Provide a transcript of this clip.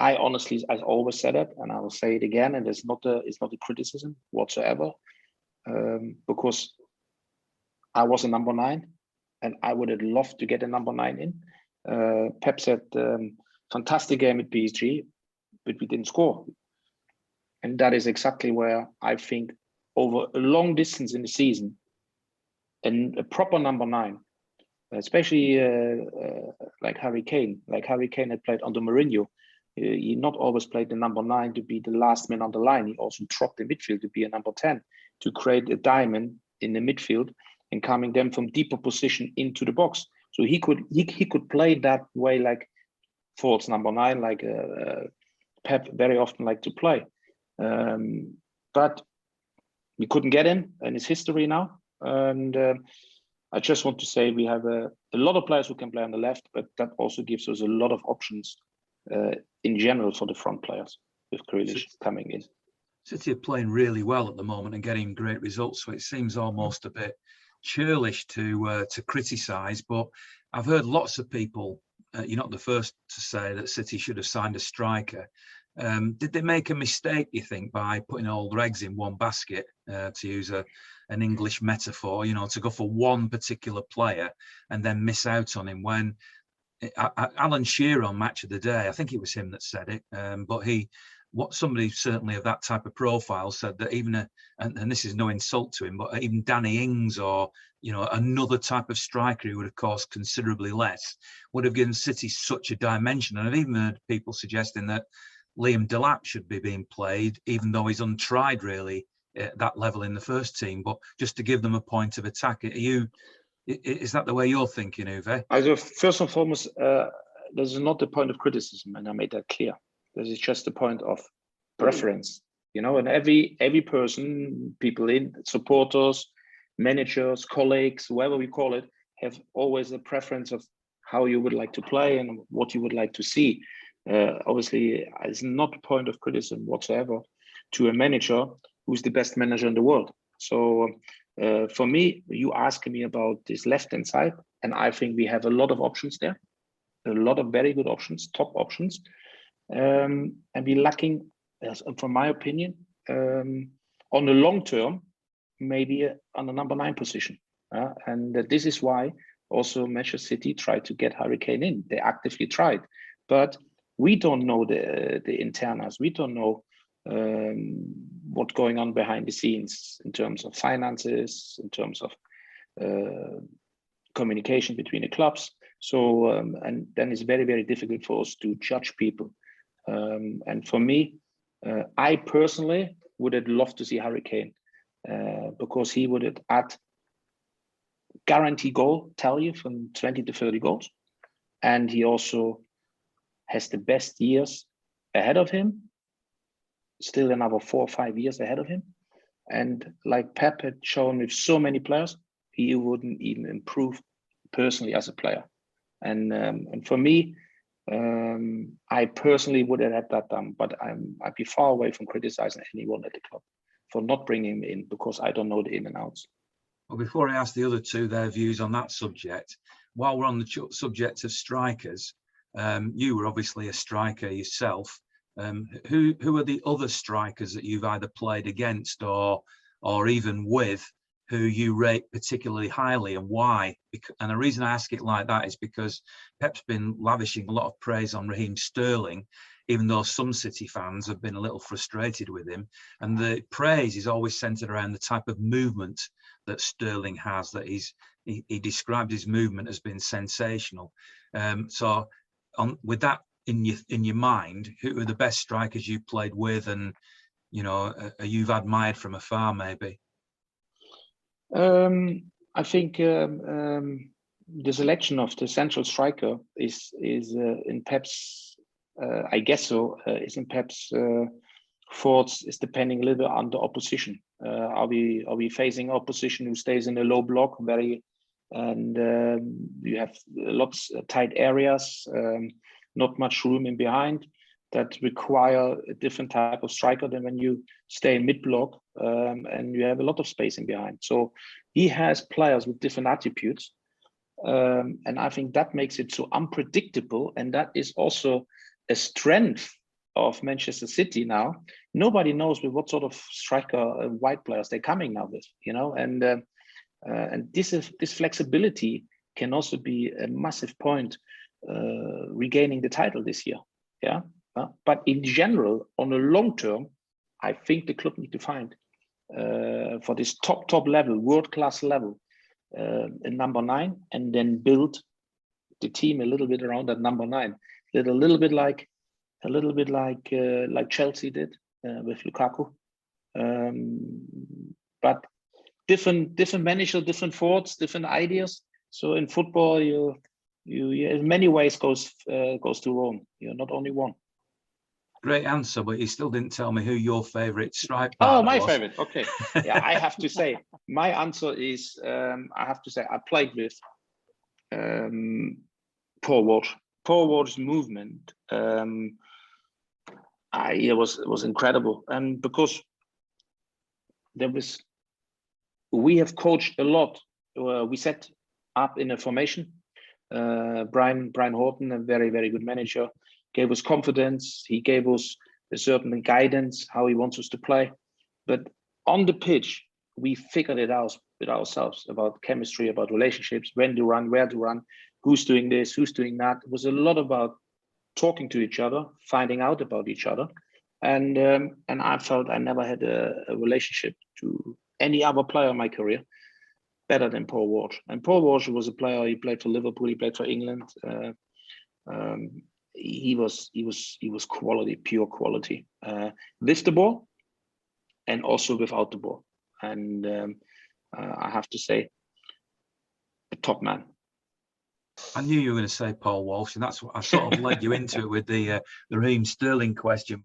I honestly, I always said it, and I will say it again, and it's not a criticism whatsoever, because I was a number 9, and I would have loved to get a number 9 in. Pep said, fantastic game at PSG, but we didn't score. And that is exactly where I think over a long distance in the season, and a proper number 9, especially like Harry Kane had played under Mourinho. He not always played the number 9 to be the last man on the line. He also dropped the midfield to be a number 10, to create a diamond in the midfield and coming them from deeper position into the box. So he could play that way, like false number 9, like Pep very often like to play. But we couldn't get him, and it's history now. And I just want to say we have a lot of players who can play on the left, but that also gives us a lot of options in general for the front players with Grealish coming in. City are playing really well at the moment and getting great results, so it seems almost a bit churlish to criticise. But I've heard lots of people, you're not the first to say that City should have signed a striker. Did they make a mistake, you think, by putting all their eggs in one basket, to use an English metaphor, to go for one particular player and then miss out on him? When Alan Shearer on Match of the Day, I think it was him that said it, but somebody certainly of that type of profile said that even and this is no insult to him, but even Danny Ings or another type of striker who would have cost considerably less would have given City such a dimension. And I've even heard people suggesting that Liam Delap should be being played, even though he's untried really at that level in the first team, but just to give them a point of attack. Is that the way you're thinking, Uwe? First and foremost, this is not the point of criticism, and I made that clear. This is just a point of preference, and every person, people in supporters, managers, colleagues, whoever we call it, have always a preference of how you would like to play and what you would like to see. Obviously, it's not a point of criticism whatsoever to a manager who's the best manager in the world. So for me, you asking me about this left-hand side, and I think we have a lot of options there, a lot of very good options, top options. And we're lacking, from my opinion, on the long term, maybe on the number 9 position. And this is why also Manchester City tried to get Harry Kane in. They actively tried, but we don't know the internas. We don't know what's going on behind the scenes in terms of finances, in terms of communication between the clubs. So, and then it's very, very difficult for us to judge people. And for me, I personally would have loved to see Harry Kane because he would have add guaranteed goal, tell you, from 20 to 30 goals. And he also has the best years ahead of him, still another 4 or 5 years ahead of him. And like Pep had shown with so many players, he wouldn't even improve personally as a player. And for me, I personally would have had that done, but I'd be far away from criticizing anyone at the club for not bringing him in because I don't know the in and outs. Well, before I ask the other two their views on that subject, while we're on the subject of strikers, you were obviously a striker yourself. Who are the other strikers that you've either played against or even with who you rate particularly highly, and why? And the reason I ask it like that is because Pep's been lavishing a lot of praise on Raheem Sterling, even though some City fans have been a little frustrated with him. And the praise is always centred around the type of movement that Sterling has, that he described his movement as being sensational. So with that in your mind, who are the best strikers you've played with and, you've admired from afar, maybe? I think the selection of the central striker is in Pep's, I guess so, is in Pep's thoughts, is depending a little bit on the opposition. Are we facing opposition who stays in a low block, and you have lots of tight areas, not much room in behind, that require a different type of striker than when you stay in mid-block and you have a lot of space in behind. So he has players with different attributes. And I think that makes it so unpredictable. And that is also a strength of Manchester City now, nobody knows with what sort of striker wide players they're coming now with, you know, and this flexibility can also be a massive point regaining the title this year. Yeah, but in general, on a long term, I think the club need to find for this top level, world class level, a number 9, and then build the team a little bit around that number 9. A little bit like Chelsea did with Lukaku, but different manager, different thoughts, different ideas. So in football, you in many ways goes to Rome. You're not only one. Great answer, but you still didn't tell me who your favourite strike partner was. My favorite. Okay, yeah, I have to say my answer is I played with Paul Walsh. Paul Walsh's movement. It was incredible, and because we have coached a lot. We set up in a formation. Brian Horton, a very good manager, gave us confidence. He gave us a certain guidance how he wants us to play. But on the pitch, we figured it out with ourselves about chemistry, about relationships, when to run, where to run, who's doing this, who's doing that. It was a lot about talking to each other, finding out about each other. And I felt I never had a relationship to any other player in my career better than Paul Walsh. And Paul Walsh was a player. He played for Liverpool. He played for England. He was quality, pure quality, with the ball and also without the ball. And I have to say, a top man. I knew you were going to say Paul Walsh, and that's what I sort of led you into with the Raheem Sterling question.